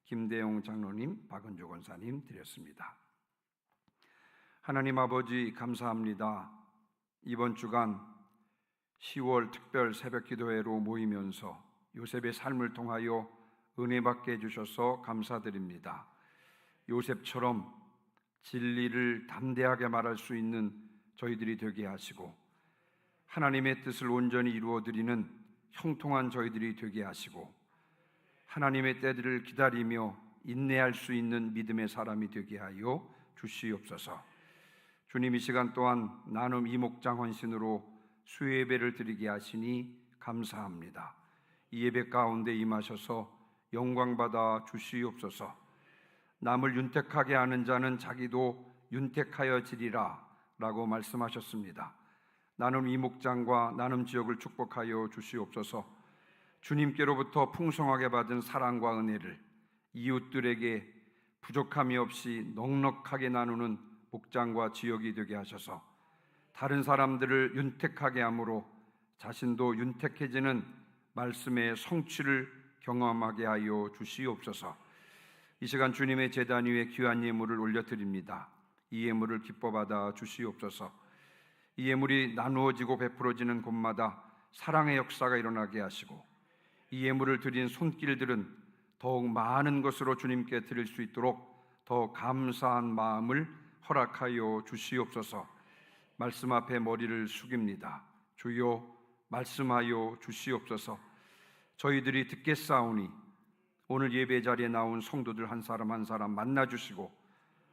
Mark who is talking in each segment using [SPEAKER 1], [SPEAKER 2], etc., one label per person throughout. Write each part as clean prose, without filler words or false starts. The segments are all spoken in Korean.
[SPEAKER 1] 김대용 장로님, 박은주 권사님 드렸습니다. 하나님 아버지 감사합니다. 이번 주간 10월 특별 새벽기도회로 모이면서 요셉의 삶을 통하여 은혜 받게 해주셔서 감사드립니다. 요셉처럼 진리를 담대하게 말할 수 있는 저희들이 되게 하시고 하나님의 뜻을 온전히 이루어드리는 형통한 저희들이 되게 하시고 하나님의 때들을 기다리며 인내할 수 있는 믿음의 사람이 되게 하여 주시옵소서. 주님, 이 시간 또한 나눔 이목장 헌신으로 수예배를 드리게 하시니 감사합니다. 이 예배 가운데 임하셔서 영광받아 주시옵소서. 남을 윤택하게 하는 자는 자기도 윤택하여 지리라 라고 말씀하셨습니다. 나눔 이목장과 나눔 지역을 축복하여 주시옵소서. 주님께로부터 풍성하게 받은 사랑과 은혜를 이웃들에게 부족함이 없이 넉넉하게 나누는 목장과 지역이 되게 하셔서 다른 사람들을 윤택하게 함으로 자신도 윤택해지는 말씀의 성취를 경험하게 하여 주시옵소서. 이 시간 주님의 제단 위에 귀한 예물을 올려드립니다. 이 예물을 기뻐 받아 주시옵소서. 이 예물이 나누어지고 베풀어지는 곳마다 사랑의 역사가 일어나게 하시고 이 예물을 드린 손길들은 더욱 많은 것으로 주님께 드릴 수 있도록 더 감사한 마음을 허락하여 주시옵소서. 말씀 앞에 머리를 숙입니다. 주여 말씀하여 주시옵소서. 저희들이 듣겠사오니 오늘 예배 자리에 나온 성도들 한 사람 한 사람 만나주시고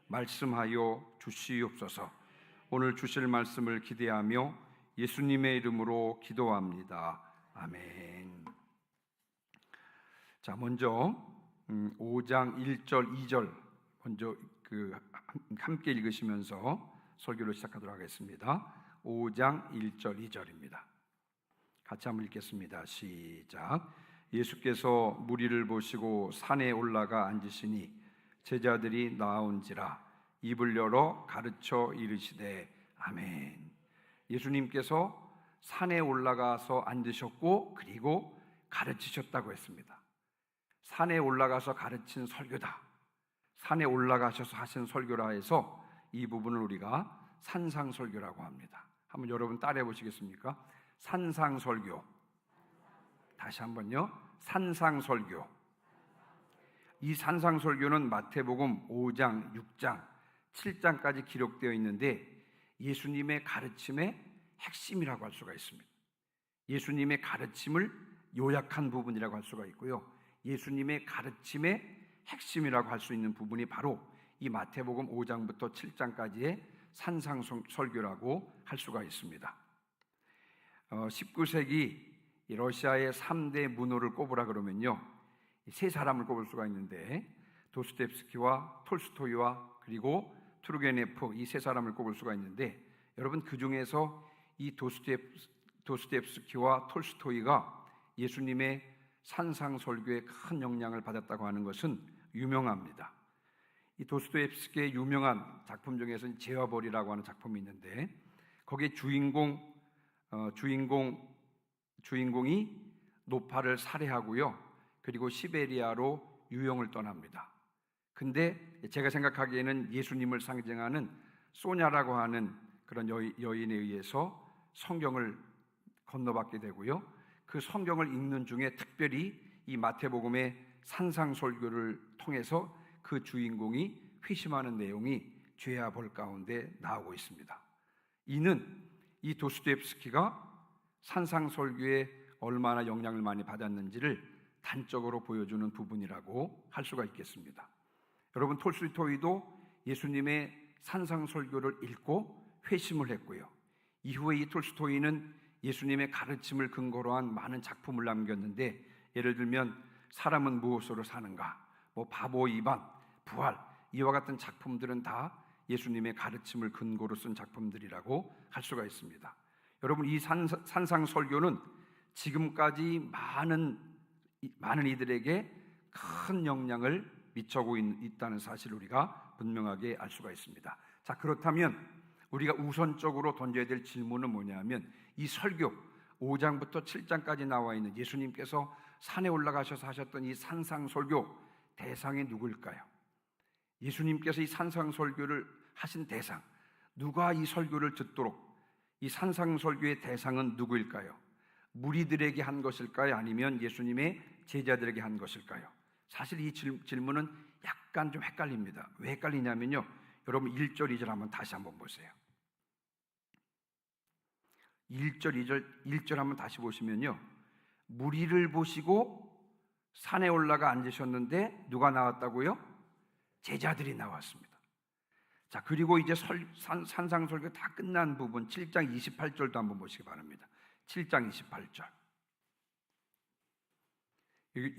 [SPEAKER 1] 말씀하여 주시옵소서. 오늘 주실 말씀을 기대하며 예수님의 이름으로 기도합니다. 아멘. 자, 먼저 5장 1절 2절 먼저 함께 읽으시면서 설교를 시작하도록 하겠습니다. 5장 1절 2절입니다. 같이 한번 읽겠습니다. 시작. 예수께서 무리를 보시고 산에 올라가 앉으시니 제자들이 나온지라 입을 열어 가르쳐 이르시되 아멘. 예수님께서 산에 올라가서 앉으셨고 그리고 가르치셨다고 했습니다. 산에 올라가서 가르친 설교다, 산에 올라가셔서 하신 설교라 해서 이 부분을 우리가 산상설교라고 합니다. 한번 여러분 따라해 보시겠습니까? 산상설교. 다시 한번요. 산상설교. 이 산상설교는 마태복음 5장, 6장, 7장까지 기록되어 있는데 예수님의 가르침의 핵심이라고 할 수가 있습니다. 예수님의 가르침을 요약한 부분이라고 할 수가 있고요, 예수님의 가르침의 핵심이라고 할 수 있는 부분이 바로 이 마태복음 5장부터 7장까지의 산상설교라고 할 수가 있습니다. 19세기 러시아의 3대 문호를 꼽으라 그러면요, 세 사람을 꼽을 수가 있는데 도스토옙스키와 톨스토이와 그리고 투르게네프, 이 세 사람을 꼽을 수가 있는데 여러분, 그 중에서 이 도스토옙스키와 톨스토이가 예수님의 산상설교에 큰 영향을 받았다고 하는 것은 유명합니다. 이 도스토옙스키의 유명한 작품 중에서는 죄와 벌이라고 하는 작품이 있는데 거기에 주인공이 노파를 살해하고요, 그리고 시베리아로 유영을 떠납니다. 근데 제가 생각하기에는 예수님을 상징하는 소냐라고 하는 그런 여인에 의해서 성경을 건너받게 되고요, 그 성경을 읽는 중에 특별히 이 마태복음의 산상설교를 통해서 그 주인공이 회심하는 내용이 죄와 벌 가운데 나오고 있습니다. 이는 이 도스토옙스키가 산상설교에 얼마나 영향을 많이 받았는지를 단적으로 보여주는 부분이라고 할 수가 있겠습니다. 여러분, 톨스토이도 예수님의 산상설교를 읽고 회심을 했고요, 이후에 이 톨스토이는 예수님의 가르침을 근거로 한 많은 작품을 남겼는데 예를 들면 사람은 무엇으로 사는가, 바보 이반, 부활, 이와 같은 작품들은 다 예수님의 가르침을 근거로 쓴 작품들이라고 할 수가 있습니다. 여러분, 이 산상설교는 지금까지 많은 이들에게 큰 영향을 미치고 있다는 사실을 우리가 분명하게 알 수가 있습니다. 자, 그렇다면 우리가 우선적으로 던져야 될 질문은 뭐냐면 이 설교 5장부터 7장까지 나와 있는 예수님께서 산에 올라가셔서 하셨던 이 산상설교, 대상이 누구일까요? 예수님께서 이 산상설교를 하신 대상, 누가 이 설교를 듣도록 이 산상설교의 대상은 누구일까요? 무리들에게 한 것일까요? 아니면 예수님의 제자들에게 한 것일까요? 사실 이 질문은 약간 좀 헷갈립니다. 왜 헷갈리냐면요, 여러분 1절 2절 한번 다시 한번 보세요. 1절 1절 한번 다시 보시면요, 무리를 보시고 산에 올라가 앉으셨는데 누가 나왔다고요? 제자들이 나왔습니다. 자, 그리고 이제 산상설교 다 끝난 부분 7장 28절도 한번 보시기 바랍니다. 7장 28절.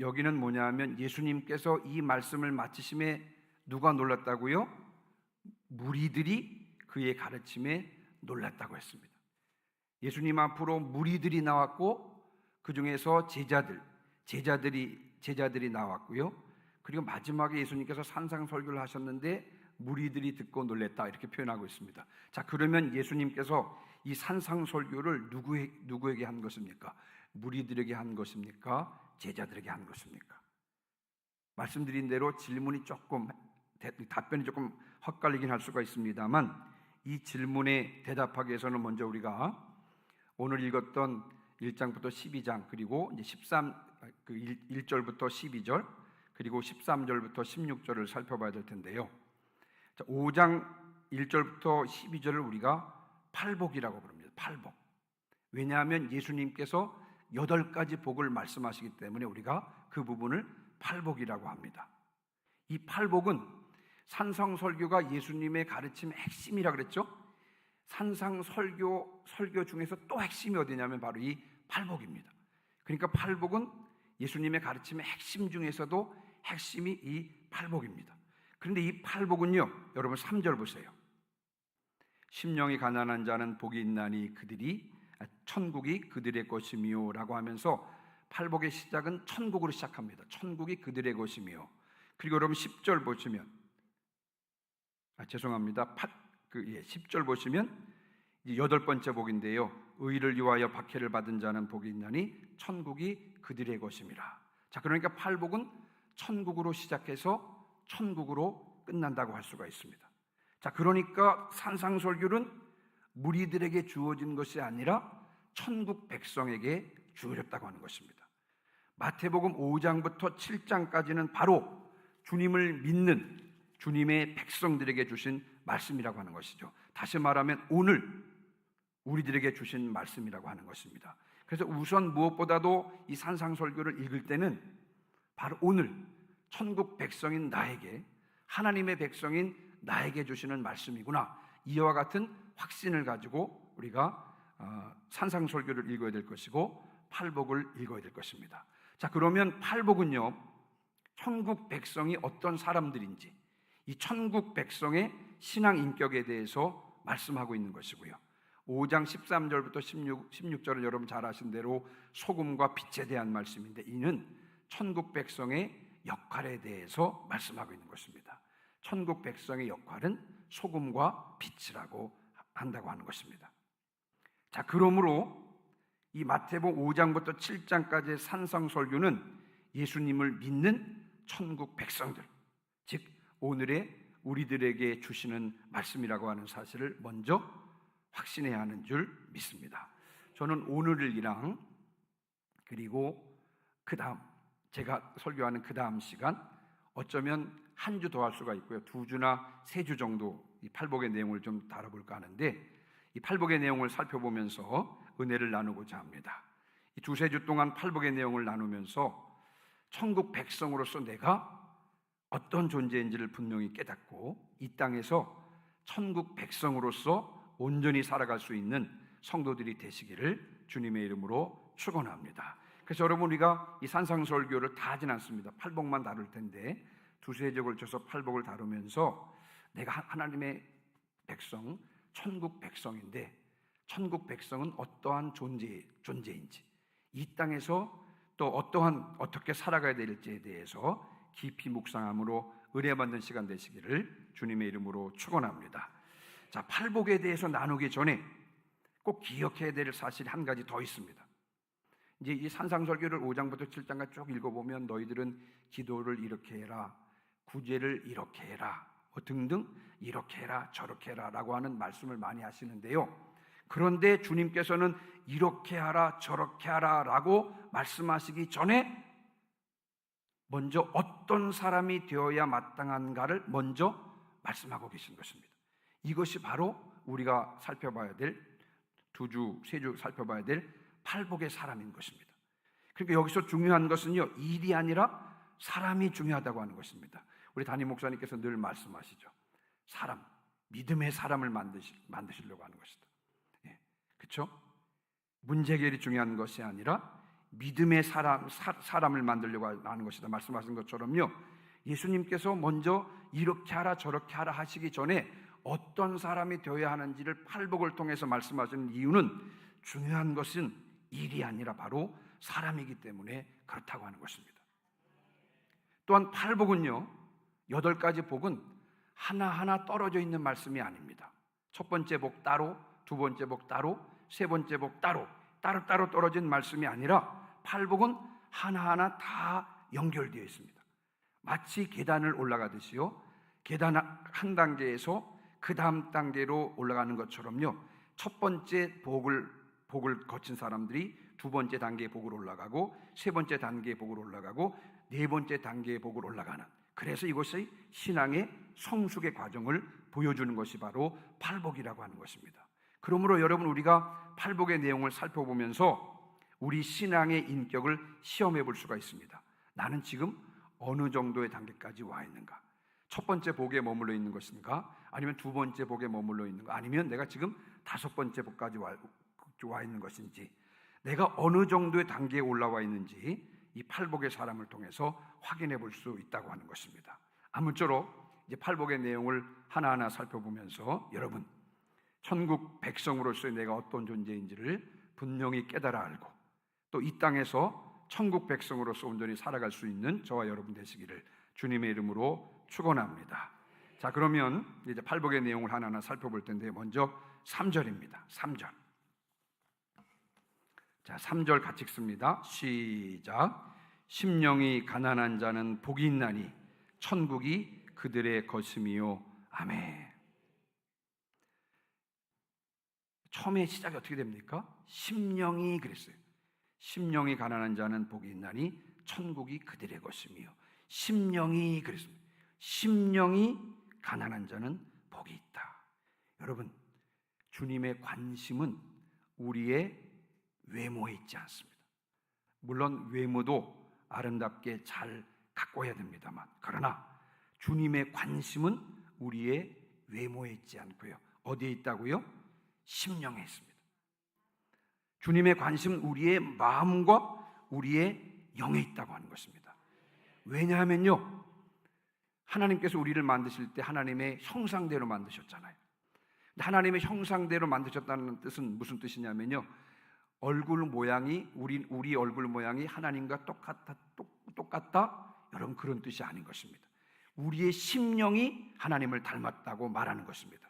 [SPEAKER 1] 여기는 뭐냐면 예수님께서 이 말씀을 마치심에 누가 놀랐다고요? 무리들이 그의 가르침에 놀랐다고 했습니다. 예수님 앞으로 무리들이 나왔고 그 중에서 제자들이 나왔고요. 그리고 마지막에 예수님께서 산상설교를 하셨는데 무리들이 듣고 놀랬다, 이렇게 표현하고 있습니다. 자, 그러면 예수님께서 이 산상설교를 누구에게 한 것입니까? 무리들에게 한 것입니까? 제자들에게 한 것입니까? 말씀드린 대로 질문이 조금, 답변이 조금 헛갈리긴 할 수가 있습니다만, 이 질문에 대답하기 위해서는 먼저 우리가 오늘 읽었던 1장부터 12장, 그리고 이제 1절부터 12절, 그리고 13절부터 16절을 살펴봐야 될 텐데요. 자, 5장 1절부터 12절을 우리가 팔복이라고 부릅니다. 팔복. 왜냐하면 예수님께서 8가지 복을 말씀하시기 때문에 우리가 그 부분을 팔복이라고 합니다. 이 팔복은 산상설교가 예수님의 가르침의 핵심이라고 그랬죠. 산상설교 중에서 또 핵심이 어디냐면 바로 이 팔복입니다. 그러니까 팔복은 예수님의 가르침의 핵심 중에서도 핵심이 이 팔복입니다. 그런데 이 팔복은요, 여러분 3절 보세요. 심령이 가난한 자는 복이 있나니 천국이 그들의 것이미요 라고 하면서 팔복의 시작은 천국으로 시작합니다. 천국이 그들의 것이미요. 그리고 여러분 10절 보시면 10절 보시면 이제 8번째 복인데요, 의를 위하여 박해를 받은 자는 복이 있나니 천국이 그들의 것임이라. 자, 그러니까 팔복은 천국으로 시작해서 천국으로 끝난다고 할 수가 있습니다. 자, 그러니까 산상설교는 무리들에게 주어진 것이 아니라 천국 백성에게 주어졌다고 하는 것입니다. 마태복음 5장부터 7장까지는 바로 주님을 믿는 주님의 백성들에게 주신 말씀이라고 하는 것이죠. 다시 말하면 오늘 우리들에게 주신 말씀이라고 하는 것입니다. 그래서 우선 무엇보다도 이 산상설교를 읽을 때는 바로 오늘 천국 백성인 나에게, 하나님의 백성인 나에게 주시는 말씀이구나, 이와 같은 확신을 가지고 우리가 산상설교를 읽어야 될 것이고 팔복을 읽어야 될 것입니다. 자, 그러면 팔복은요, 천국 백성이 어떤 사람들인지, 이 천국 백성의 신앙 인격에 대해서 말씀하고 있는 것이고요. 5장 13절부터 16절은 여러분 잘 아신 대로 소금과 빛에 대한 말씀인데, 이는 천국 백성의 역할에 대해서 말씀하고 있는 것입니다. 천국 백성의 역할은 소금과 빛이라고 한다고 하는 것입니다. 자, 그러므로 이 마태복음 5장부터 7장까지의 산상설교는 예수님을 믿는 천국 백성들, 즉 오늘의 우리들에게 주시는 말씀이라고 하는 사실을 먼저 확신해야 하는 줄 믿습니다. 저는 오늘이랑 그리고 그 다음, 제가 설교하는 그 다음 시간, 어쩌면 한 주 더 할 수가 있고요, 2주나 3주 정도 이 팔복의 내용을 좀 다뤄볼까 하는데, 이 팔복의 내용을 살펴보면서 은혜를 나누고자 합니다. 이 2-3주 동안 팔복의 내용을 나누면서 천국 백성으로서 내가 어떤 존재인지를 분명히 깨닫고 이 땅에서 천국 백성으로서 온전히 살아갈 수 있는 성도들이 되시기를 주님의 이름으로 축원합니다. 그래서 여러분, 우리가 이 산상설교를 다 하진 않습니다. 팔복만 다룰 텐데 2-3주에 걸쳐서 팔복을 다루면서 내가 하나님의 백성, 천국 백성인데 천국 백성은 어떠한 존재인지, 이 땅에서 또 어떻게 살아가야 될지에 대해서 깊이 묵상함으로 은혜받는 시간 되시기를 주님의 이름으로 축원합니다. 자, 팔복에 대해서 나누기 전에 꼭 기억해야 될 사실이 한 가지 더 있습니다. 이제 이 산상설교를 5장부터 7장까지 쭉 읽어보면 너희들은 기도를 이렇게 해라, 구제를 이렇게 해라, 등등 이렇게 해라 저렇게 해라 라고 하는 말씀을 많이 하시는데요, 그런데 주님께서는 이렇게 하라 저렇게 하라 라고 말씀하시기 전에 먼저 어떤 사람이 되어야 마땅한가를 먼저 말씀하고 계신 것입니다. 이것이 바로 우리가 살펴봐야 될, 두 주, 세 주 살펴봐야 될 팔복의 사람인 것입니다. 그러니까 여기서 중요한 것은요, 일이 아니라 사람이 중요하다고 하는 것입니다. 우리 담임 목사님께서 늘 말씀하시죠. 사람, 믿음의 사람을 만드시려고 하는 것이다. 예, 그렇죠? 문제 해결이 중요한 것이 아니라 믿음의 사람을 만들려고 하는 것이다 말씀하신 것처럼요, 예수님께서 먼저 이렇게 하라 저렇게 하라 하시기 전에 어떤 사람이 되어야 하는지를 팔복을 통해서 말씀하시는 이유는, 중요한 것은 일이 아니라 바로 사람이기 때문에 그렇다고 하는 것입니다. 또한 팔복은요, 8가지 복은 하나하나 떨어져 있는 말씀이 아닙니다. 첫 번째 복 따로, 두 번째 복 따로, 세 번째 복 따로, 따로따로 떨어진 말씀이 아니라 팔복은 하나하나 다 연결되어 있습니다. 마치 계단을 올라가듯이요, 계단 한 단계에서 그 다음 단계로 올라가는 것처럼요, 첫 번째 복을 거친 사람들이 두 번째 단계의 복으로 올라가고, 세 번째 단계의 복으로 올라가고, 네 번째 단계의 복으로 올라가는, 그래서 이것이 신앙의 성숙의 과정을 보여주는 것이 바로 팔복이라고 하는 것입니다. 그러므로 여러분, 우리가 팔복의 내용을 살펴보면서 우리 신앙의 인격을 시험해 볼 수가 있습니다. 나는 지금 어느 정도의 단계까지 와 있는가? 첫 번째 복에 머물러 있는 것인가? 아니면 두 번째 복에 머물러 있는가? 아니면 내가 지금 다섯 번째 복까지 와 있는 것인지, 내가 어느 정도의 단계에 올라와 있는지 이 팔복의 사람을 통해서 확인해 볼 수 있다고 하는 것입니다. 아무쪼록 이제 팔복의 내용을 하나하나 살펴보면서 여러분, 천국 백성으로서의 내가 어떤 존재인지를 분명히 깨달아 알고, 또 이 땅에서 천국 백성으로서 온전히 살아갈 수 있는 저와 여러분 되시기를 주님의 이름으로 축원합니다. 자, 그러면 이제 팔복의 내용을 하나하나 살펴볼 텐데, 먼저 3절입니다. 3절. 자, 3절 같이 읽습니다. 시작. 심령이 가난한 자는 복이 있나니 천국이 그들의 것임이요. 아멘. 처음에 시작이 어떻게 됩니까? 심령이 그랬어요. 심령이 가난한 자는 복이 있나니 천국이 그들의 것이며, 심령이 그랬습니다. 심령이 가난한 자는 복이 있다. 여러분, 주님의 관심은 우리의 외모에 있지 않습니다. 물론 외모도 아름답게 잘 가꿔야 됩니다만, 그러나 주님의 관심은 우리의 외모에 있지 않고요, 어디에 있다고요? 심령에 있습니다. 주님의 관심은 우리의 마음과 우리의 영에 있다고 하는 것입니다. 왜냐하면요, 하나님께서 우리를 만드실 때 하나님의 형상대로 만드셨잖아요. 하나님의 형상대로 만드셨다는 뜻은 무슨 뜻이냐면요, 얼굴 모양이 우리 얼굴 모양이 하나님과 똑같다 여러분, 그런 뜻이 아닌 것입니다. 우리의 심령이 하나님을 닮았다고 말하는 것입니다.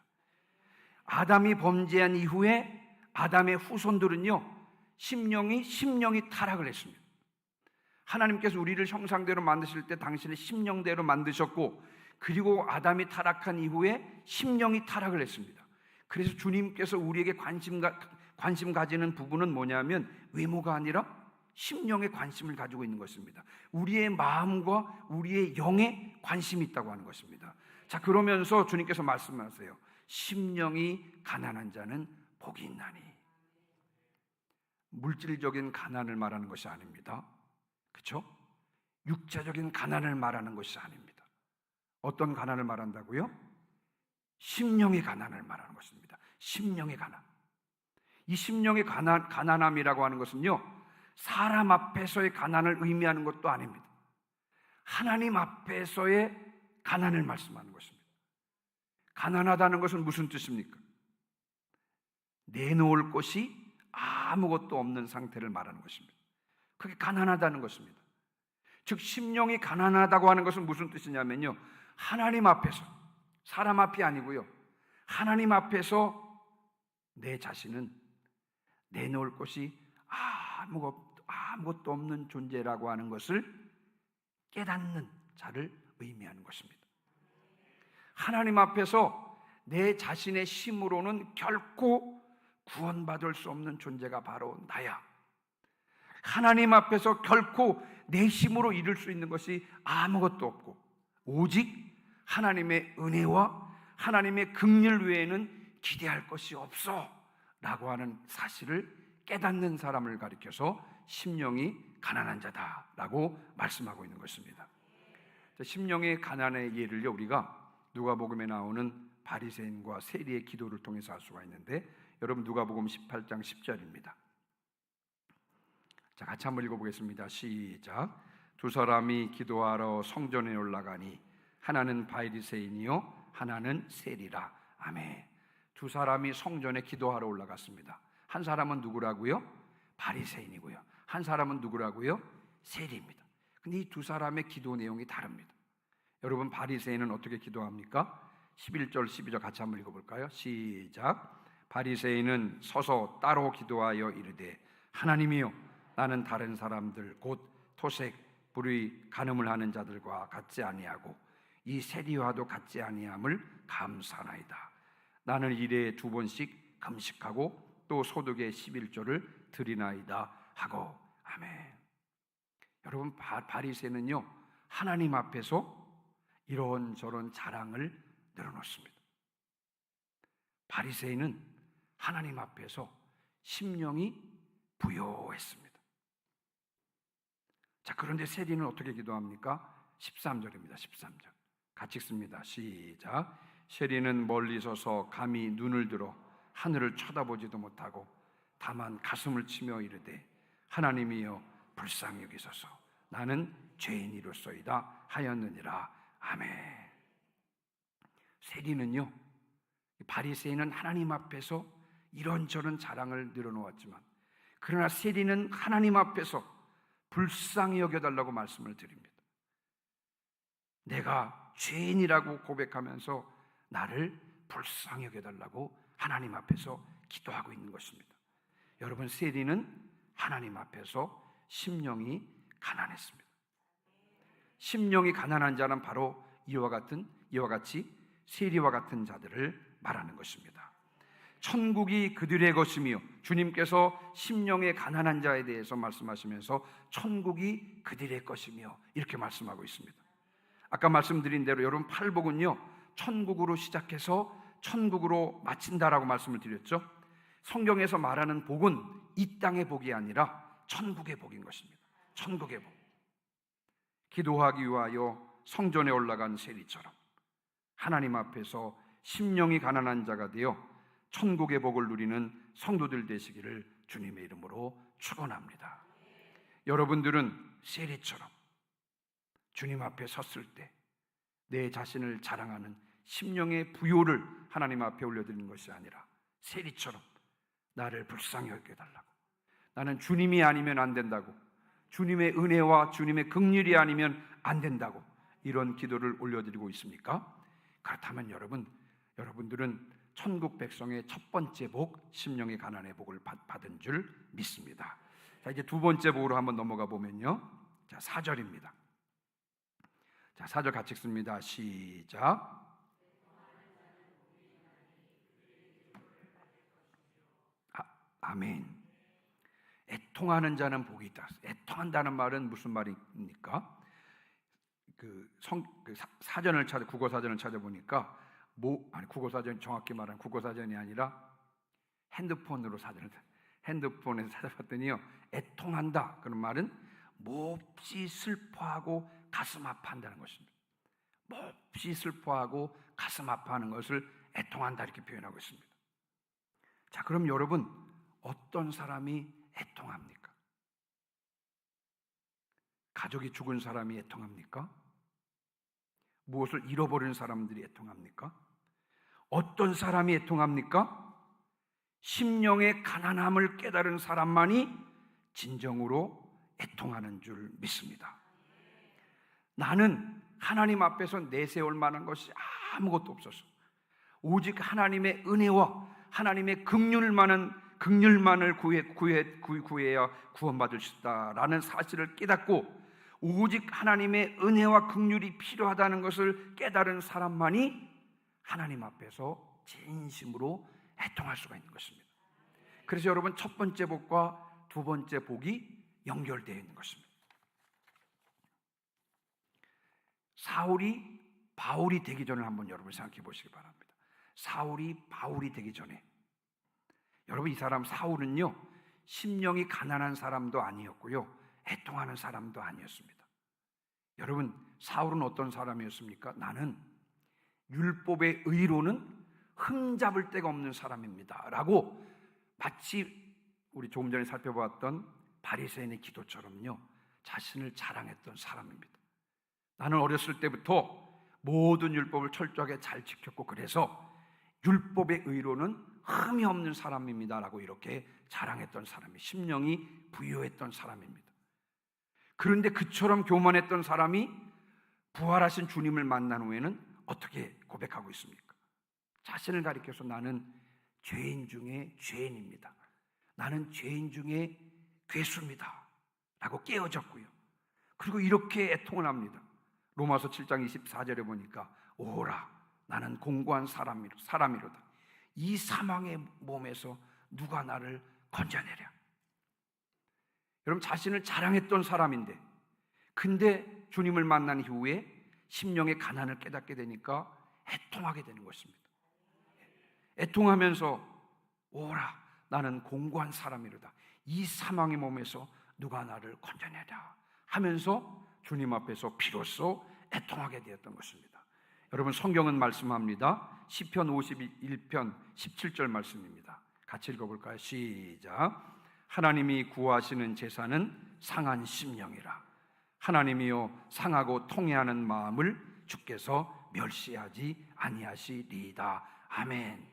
[SPEAKER 1] 아담이 범죄한 이후에 아담의 후손들은요, 심령이 타락을 했습니다. 하나님께서 우리를 형상대로 만드실 때 당신의 심령대로 만드셨고, 그리고 아담이 타락한 이후에 심령이 타락을 했습니다. 그래서 주님께서 우리에게 관심 가지는 부분은 뭐냐면 외모가 아니라 심령에 관심을 가지고 있는 것입니다. 우리의 마음과 우리의 영에 관심이 있다고 하는 것입니다. 자, 그러면서 주님께서 말씀하세요. 심령이 가난한 자는 복이 있나니. 물질적인 가난을 말하는 것이 아닙니다. 그렇죠? 육체적인 가난을 말하는 것이 아닙니다. 어떤 가난을 말한다고요? 심령의 가난을 말하는 것입니다. 심령의 가난. 이 심령의 가난함이라고 하는 것은요, 사람 앞에서의 가난을 의미하는 것도 아닙니다. 하나님 앞에서의 가난을 말씀하는 것입니다. 가난하다는 것은 무슨 뜻입니까? 내놓을 것이 아무것도 없는 상태를 말하는 것입니다. 그게 가난하다는 것입니다. 즉, 심령이 가난하다고 하는 것은 무슨 뜻이냐면요, 하나님 앞에서, 사람 앞이 아니고요, 하나님 앞에서 내 자신은 내놓을 것이 아무것도 없는 존재라고 하는 것을 깨닫는 자를 의미하는 것입니다. 하나님 앞에서 내 자신의 힘으로는 결코 구원받을 수 없는 존재가 바로 나야. 하나님 앞에서 결코 내 힘으로 이룰 수 있는 것이 아무것도 없고 오직 하나님의 은혜와 하나님의 긍휼 외에는 기대할 것이 없어 라고 하는 사실을 깨닫는 사람을 가리켜서 심령이 가난한 자다라고 말씀하고 있는 것입니다. 심령의 가난의 예를요, 우리가 누가복음에 나오는 바리새인과 세리의 기도를 통해서 알 수가 있는데, 여러분 누가복음 18장 10절입니다. 자, 같이 한번 읽어보겠습니다. 시작. 두 사람이 기도하러 성전에 올라가니 하나는 바리새인이요 하나는 세리라. 아멘. 두 사람이 성전에 기도하러 올라갔습니다. 한 사람은 누구라고요? 바리새인이고요. 한 사람은 누구라고요? 세리입니다. 근데 이 두 사람의 기도 내용이 다릅니다. 여러분, 바리새인은 어떻게 기도합니까? 11절 12절 같이 한번 읽어볼까요? 시작. 바리새인은 서서 따로 기도하여 이르되 하나님이여, 나는 다른 사람들 곧 토색, 불의, 간음을 하는 자들과 같지 아니하고 이 세리와도 같지 아니함을 감사하나이다. 나는 일에 2번씩 금식하고 또 소득의 11조를 드리나이다 하고. 아멘. 여러분, 바리새인은요 하나님 앞에서 이런저런 자랑을 늘어놓습니다. 바리새인은 하나님 앞에서 심령이 부요했습니다. 자, 그런데 세리는 어떻게 기도합니까? 13절입니다. 13절 같이 읽습니다. 시작. 세리는 멀리 서서 감히 눈을 들어 하늘을 쳐다보지도 못하고 다만 가슴을 치며 이르되 하나님이여 불쌍히 여기소서, 나는 죄인이로소이다 하였느니라. 아멘. 세리는요, 바리새인은 하나님 앞에서 이런저런 자랑을 늘어놓았지만, 그러나 세리는 하나님 앞에서 불쌍히 여겨달라고 말씀을 드립니다. 내가 죄인이라고 고백하면서 나를 불쌍히 여겨달라고 하나님 앞에서 기도하고 있는 것입니다. 여러분, 세리는 하나님 앞에서 심령이 가난했습니다. 심령이 가난한 자는 바로 이와 같이 세리와 같은 자들을 말하는 것입니다. 천국이 그들의 것이며, 주님께서 심령의 가난한 자에 대해서 말씀하시면서 천국이 그들의 것이며 이렇게 말씀하고 있습니다. 아까 말씀드린 대로 여러분, 팔복은요 천국으로 시작해서 천국으로 마친다라고 말씀을 드렸죠. 성경에서 말하는 복은 이 땅의 복이 아니라 천국의 복인 것입니다. 천국의 복. 기도하기 위하여 성전에 올라간 세리처럼 하나님 앞에서 심령이 가난한 자가 되어 천국의 복을 누리는 성도들 되시기를 주님의 이름으로 축원합니다. 여러분들은 세리처럼 주님 앞에 섰을 때 내 자신을 자랑하는 심령의 부요를 하나님 앞에 올려드리는 것이 아니라 세리처럼 나를 불쌍히 여겨달라고, 나는 주님이 아니면 안 된다고, 주님의 은혜와 주님의 긍휼이 아니면 안 된다고, 이런 기도를 올려드리고 있습니까? 그렇다면 여러분들은 천국 백성의 첫 번째 복, 심령의 가난의 복을 받은 줄 믿습니다. 자, 이제 두 번째 복으로 한번 넘어가 보면요, 자, 4절입니다. 자, 4절 같이 읽습니다. 시작. 아멘. 애통하는 자는 복이 있다. 애통한다는 말은 무슨 말입니까? 사전을 국어 사전을 찾아보니까 국어사전, 정확히 말하면 국어사전이 아니라 핸드폰에서 찾아봤더니요, 애통한다 그런 말은 몹시 슬퍼하고 가슴 아파한다는 것입니다. 몹시 슬퍼하고 가슴 아파하는 것을 애통한다 이렇게 표현하고 있습니다. 자, 그럼 여러분, 어떤 사람이 애통합니까? 가족이 죽은 사람이 애통합니까? 무엇을 잃어버린 사람들이 애통합니까? 어떤 사람이 애통합니까? 심령의 가난함을 깨달은 사람만이 진정으로 애통하는 줄 믿습니다. 나는 하나님 앞에서 내세울 만한 것이 아무것도 없어서 오직 하나님의 은혜와 하나님의 긍휼만은 긍휼만을 구해야 구원받을 수 있다라는 사실을 깨닫고 오직 하나님의 은혜와 긍휼이 필요하다는 것을 깨달은 사람만이 하나님 앞에서 진심으로 애통할 수가 있는 것입니다. 그래서 여러분, 첫 번째 복과 두 번째 복이 연결되어 있는 것입니다. 사울이 바울이 되기 전을 한번 여러분 생각해 보시기 바랍니다. 사울이 바울이 되기 전에, 여러분, 이 사람 사울은요, 심령이 가난한 사람도 아니었고요, 애통하는 사람도 아니었습니다. 여러분, 사울은 어떤 사람이었습니까? 나는 율법의 의로는 흠잡을 데가 없는 사람입니다 라고, 마치 우리 조금 전에 살펴보았던 바리새인의 기도처럼요, 자신을 자랑했던 사람입니다. 나는 어렸을 때부터 모든 율법을 철저하게 잘 지켰고, 그래서 율법의 의로는 흠이 없는 사람입니다 라고 이렇게 자랑했던 사람이, 심령이 부유했던 사람입니다. 그런데 그처럼 교만했던 사람이 부활하신 주님을 만난 후에는 어떻게 고백하고 있습니까? 자신을 가리켜서 나는 죄인 중에 죄인입니다, 나는 죄인 중에 괴수입니다 라고 깨어졌고요. 그리고 이렇게 애통을 합니다. 로마서 7장 24절에 보니까 오라, 나는 공고한 사람이로다. 이 사망의 몸에서 누가 나를 건져내랴. 여러분, 자신을 자랑했던 사람인데, 근데 주님을 만난 이후에 심령의 가난을 깨닫게 되니까 애통하게 되는 것입니다. 애통하면서 오라, 나는 공고한 사람이로다. 이 사망의 몸에서 누가 나를 건져내랴 하면서 주님 앞에서 비로소 애통하게 되었던 것입니다. 여러분, 성경은 말씀합니다. 시편 51편 17절 말씀입니다. 같이 읽어볼까요? 시작. 하나님이 구하시는 제사는 상한 심령이라. 하나님이여, 상하고 통회하는 마음을 주께서 멸시하지 아니하시리이다. 아멘.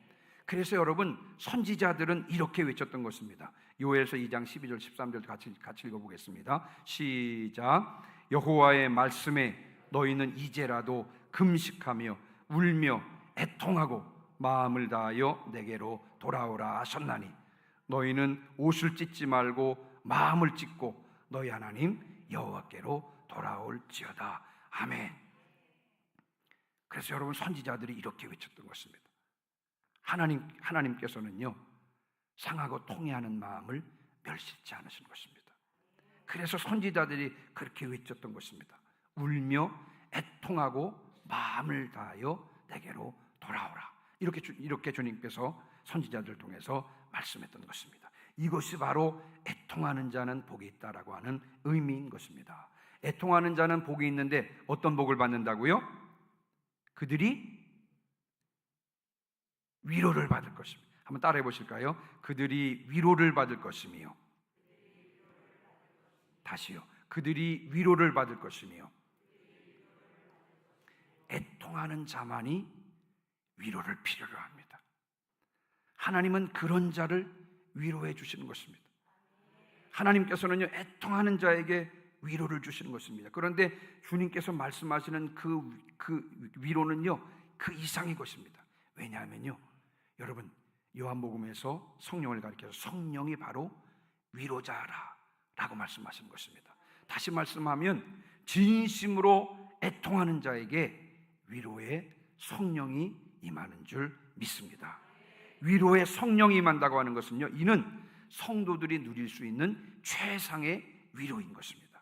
[SPEAKER 1] 그래서 여러분, 선지자들은 이렇게 외쳤던 것입니다. 요엘서 2장 12절 13절 같이 읽어보겠습니다. 시작. 여호와의 말씀에 너희는 이제라도 금식하며 울며 애통하고 마음을 다하여 내게로 돌아오라 하셨나니, 너희는 옷을 찢지 말고 마음을 찢고 너희 하나님 여호와께로 돌아올지어다. 아멘. 그래서 여러분, 선지자들이 이렇게 외쳤던 것입니다. 하나님께서는요, 상하고 통회하는 마음을 멸시치 않으신 것입니다. 그래서 선지자들이 그렇게 외쳤던 것입니다. 울며 애통하고 마음을 다하여 내게로 돌아오라. 이렇게 주님께서 선지자들을 통해서 말씀했던 것입니다. 이것이 바로 애통하는 자는 복이 있다라고 하는 의미인 것입니다. 애통하는 자는 복이 있는데 어떤 복을 받는다고요? 그들이 위로를 받을 것입니다. 한번 따라해 보실까요? 그들이 위로를 받을 것이며, 다시요, 그들이 위로를 받을 것이며, 애통하는 자만이 위로를 필요로 합니다. 하나님은 그런 자를 위로해 주시는 것입니다. 하나님께서는요, 애통하는 자에게 위로를 주시는 것입니다. 그런데 주님께서 말씀하시는 그 위로는요, 그 이상의 것입니다. 왜냐하면요, 여러분, 요한복음에서 성령을 가리켜서 성령이 바로 위로자라 라고 말씀하시는 것입니다. 다시 말씀하면 진심으로 애통하는 자에게 위로의 성령이 임하는 줄 믿습니다. 위로의 성령이 임한다고 하는 것은요, 이는 성도들이 누릴 수 있는 최상의 위로인 것입니다.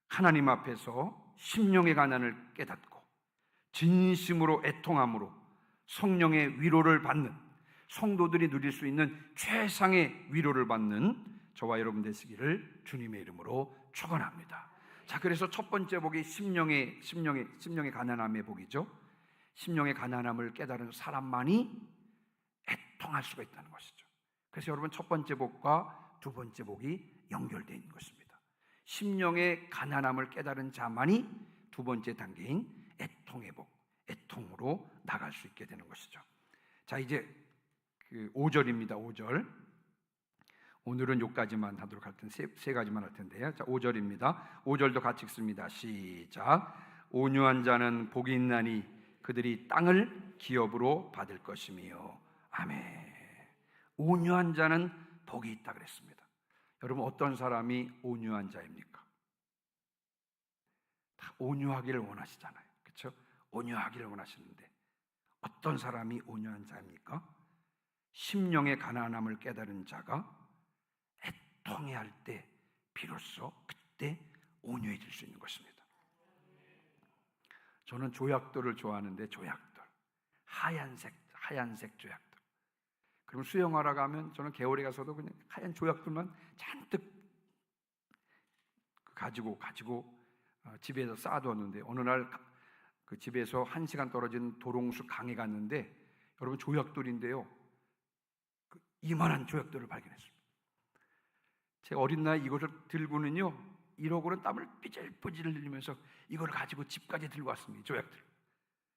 [SPEAKER 1] 하나님 앞에서 심령의 가난을 깨닫고 진심으로 애통함으로 성령의 위로를 받는, 성도들이 누릴 수 있는 최상의 위로를 받는 저와 여러분 되시기를 주님의 이름으로 축원합니다. 자, 그래서 첫 번째 복이 심령의 가난함의 복이죠. 심령의 가난함을 깨달은 사람만이 애통할 수가 있다는 것이죠. 그래서 여러분, 첫 번째 복과 두 번째 복이 연결되어 있는 것입니다. 심령의 가난함을 깨달은 자만이 두 번째 단계인 애통의 복, 애통으로 나갈 수 있게 되는 것이죠. 자, 이제 5절입니다. 5절. 오늘은 요까지만 하도록 할 텐데 세 가지만 할 텐데요. 자, 5절입니다. 5절도 같이 읽습니다. 시작. 온유한 자는 복이 있나니 그들이 땅을 기업으로 받을 것이며. 아멘. 온유한 자는 복이 있다 그랬습니다. 여러분, 어떤 사람이 온유한 자입니까? 다 온유하기를 원하시잖아요. 그렇죠? 온유하기를 원하시는데 어떤 사람이 온유한 자입니까? 심령의 가난함을 깨달은 자가 애통해할 때 비로소 그때 온유해질 수 있는 것입니다. 저는 조약돌을 좋아하는데, 조약돌, 하얀색 조약돌. 그럼 수영하러 가면 저는 겨울에 가서도 그냥 하얀 조약돌만 잔뜩 가지고 집에서 쌓아두었는데, 어느 날 그 집에서 1시간 떨어진 도롱수 강에 갔는데, 여러분, 조약돌인데요, 그 이만한 조약돌을 발견했습니다. 제가 어린 나이 이것을 들고는요, 이러고는 땀을 삐질삐질 흘리면서 이걸 가지고 집까지 들고 왔습니다. 조약돌.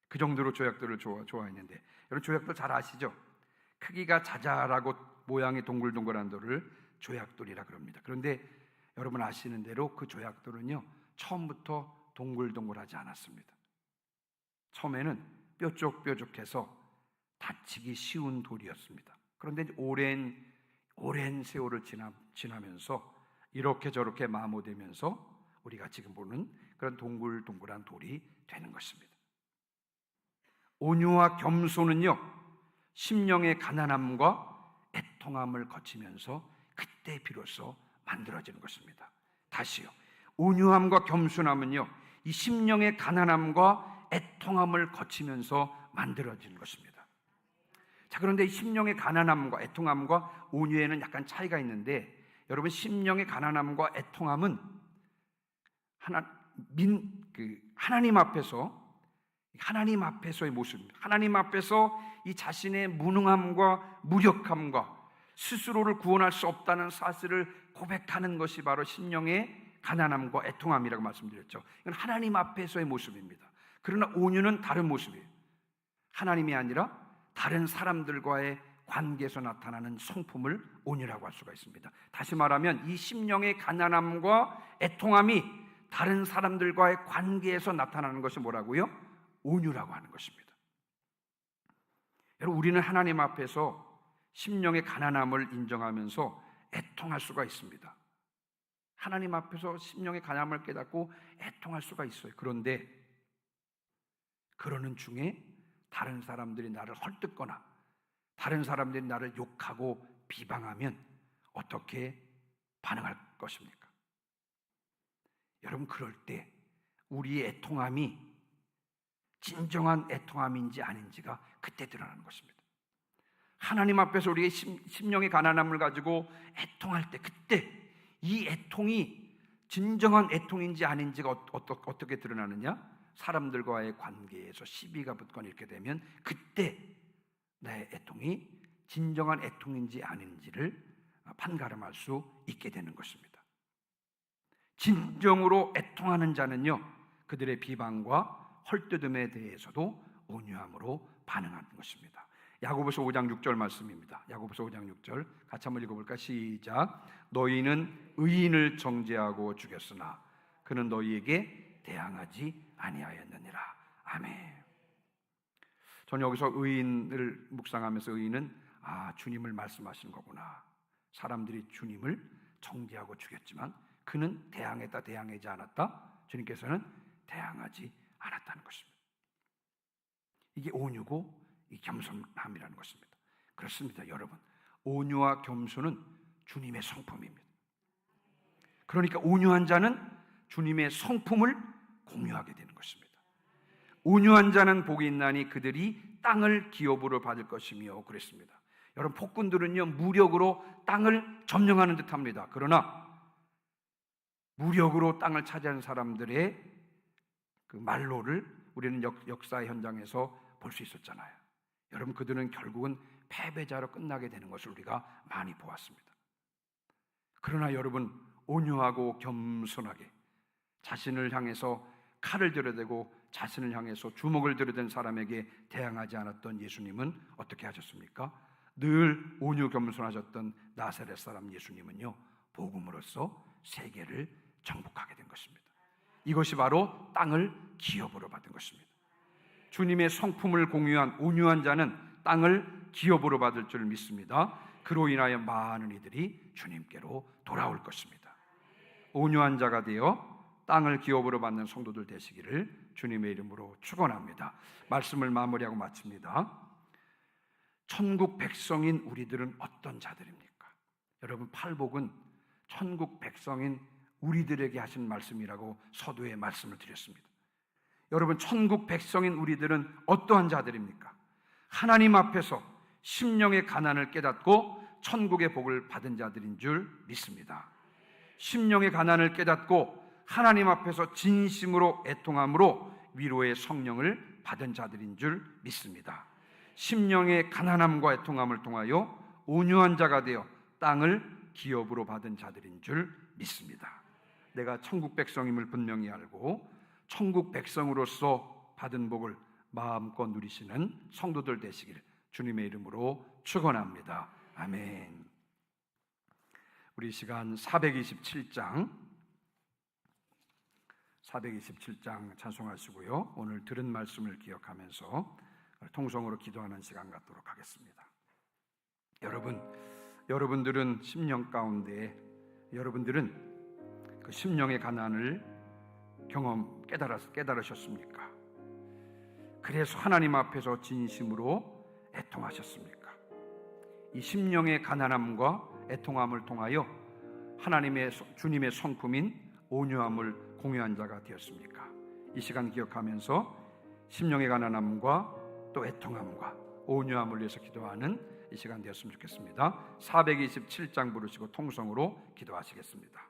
[SPEAKER 1] 그 정도로 조약돌을 좋아했는데, 여러분, 조약돌 잘 아시죠? 크기가 자잘하고 모양이 동글동글한 돌을 조약돌이라 그럽니다. 그런데 여러분 아시는 대로 그 조약돌은요, 처음부터 동글동글하지 않았습니다. 처음에는 뾰족뾰족해서 다치기 쉬운 돌이었습니다. 그런데 오랜 세월을 지나면서 이렇게 저렇게 마모되면서 우리가 지금 보는 그런 동글동글한 돌이 되는 것입니다. 온유와 겸손은요, 심령의 가난함과 애통함을 거치면서 그때 비로소 만들어지는 것입니다. 다시요, 온유함과 겸손함은요, 이 심령의 가난함과 애통함을 거치면서 만들어지는 것입니다. 자, 그런데 이 심령의 가난함과 애통함과 온유에는 약간 차이가 있는데, 여러분, 심령의 가난함과 애통함은 하나님 앞에서의 모습입니다. 하나님 앞에서 이 자신의 무능함과 무력함과 스스로를 구원할 수 없다는 사실을 고백하는 것이 바로 심령의 가난함과 애통함이라고 말씀드렸죠. 이건 하나님 앞에서의 모습입니다. 그러나 온유는 다른 모습이에요. 하나님이 아니라 다른 사람들과의 관계에서 나타나는 성품을 온유라고 할 수가 있습니다. 다시 말하면 이 심령의 가난함과 애통함이 다른 사람들과의 관계에서 나타나는 것이 뭐라고요? 온유라고 하는 것입니다. 여러분, 우리는 하나님 앞에서 심령의 가난함을 인정하면서 애통할 수가 있습니다. 하나님 앞에서 심령의 가난함을 깨닫고 애통할 수가 있어요. 그런데 그러는 중에 다른 사람들이 나를 헐뜯거나 다른 사람들이 나를 욕하고 비방하면 어떻게 반응할 것입니까? 여러분, 그럴 때 우리의 애통함이 진정한 애통함인지 아닌지가 그때 드러나는 것입니다. 하나님 앞에서 우리의 심령의 가난함을 가지고 애통할 때, 그때 이 애통이 진정한 애통인지 아닌지가 어떻게 드러나느냐? 사람들과의 관계에서 시비가 붙거나 이렇게 되면 그때 나의 애통이 진정한 애통인지 아닌지를 판가름할 수 있게 되는 것입니다. 진정으로 애통하는 자는요, 그들의 비방과 헐뜯음에 대해서도 온유함으로 반응하는 것입니다. 야고보서 5장 6절 말씀입니다. 야고보서 5장 6절 같이 한번 읽어볼까? 시작. 너희는 의인을 정죄하고 죽였으나 그는 너희에게 대항하지 아니하였느니라. 아멘. 저는 여기서 의인을 묵상하면서, 의인은 주님을 말씀하시는 거구나. 사람들이 주님을 정죄하고 죽였지만 그는 대항했다, 대항하지 않았다. 주님께서는 대항하지 않았다는 것입니다. 이게 온유고 이 겸손함이라는 것입니다. 그렇습니다, 여러분. 온유와 겸손은 주님의 성품입니다. 그러니까 온유한 자는 주님의 성품을 공유하게 되는 것입니다. 온유한 자는 복이 있나니 그들이 땅을 기업으로 받을 것이며 그랬습니다. 여러분, 폭군들은요, 무력으로 땅을 점령하는 듯합니다. 그러나 무력으로 땅을 차지하는 사람들의 그 말로를 우리는 역사의 현장에서 볼 수 있었잖아요. 여러분, 그들은 결국은 패배자로 끝나게 되는 것을 우리가 많이 보았습니다. 그러나 여러분, 온유하고 겸손하게 자신을 향해서 칼을 들여대고 자신을 향해서 주먹을 들여댄 사람에게 대항하지 않았던 예수님은 어떻게 하셨습니까? 늘 온유 겸손하셨던 나사렛 사람 예수님은요, 복음으로써 세계를 정복하게 된 것입니다. 이것이 바로 땅을 기업으로 받은 것입니다. 주님의 성품을 공유한 온유한 자는 땅을 기업으로 받을 줄 믿습니다. 그로 인하여 많은 이들이 주님께로 돌아올 것입니다. 온유한 자가 되어 땅을 기업으로 받는 성도들 되시기를 주님의 이름으로 축원합니다. 말씀을 마무리하고 마칩니다. 천국 백성인 우리들은 어떤 자들입니까? 여러분, 팔복은 천국 백성인 우리들에게 하신 말씀이라고 서두에 말씀을 드렸습니다. 여러분, 천국 백성인 우리들은 어떠한 자들입니까? 하나님 앞에서 심령의 가난을 깨닫고 천국의 복을 받은 자들인 줄 믿습니다. 심령의 가난을 깨닫고 하나님 앞에서 진심으로 애통함으로 위로의 성령을 받은 자들인 줄 믿습니다. 심령의 가난함과 애통함을 통하여 온유한 자가 되어 땅을 기업으로 받은 자들인 줄 믿습니다. 내가 천국 백성임을 분명히 알고 천국 백성으로서 받은 복을 마음껏 누리시는 성도들 되시길 주님의 이름으로 축원합니다. 아멘. 우리 시간 427장 찬송하시고요. 오늘 들은 말씀을 기억하면서 통성으로 기도하는 시간 갖도록 하겠습니다. 여러분들은 심령 가운데 여러분들은 그 심령의 가난을 깨달으셨습니까? 그래서 하나님 앞에서 진심으로 애통하셨습니까? 이 심령의 가난함과 애통함을 통하여 주님의 성품인 온유함을 공유한 자가 되었습니까? 이 시간 기억하면서 심령의 가난함과 또 애통함과 온유함을 위해서 기도하는 이 시간 되었으면 좋겠습니다. 427장 부르시고 통성으로 기도하시겠습니다.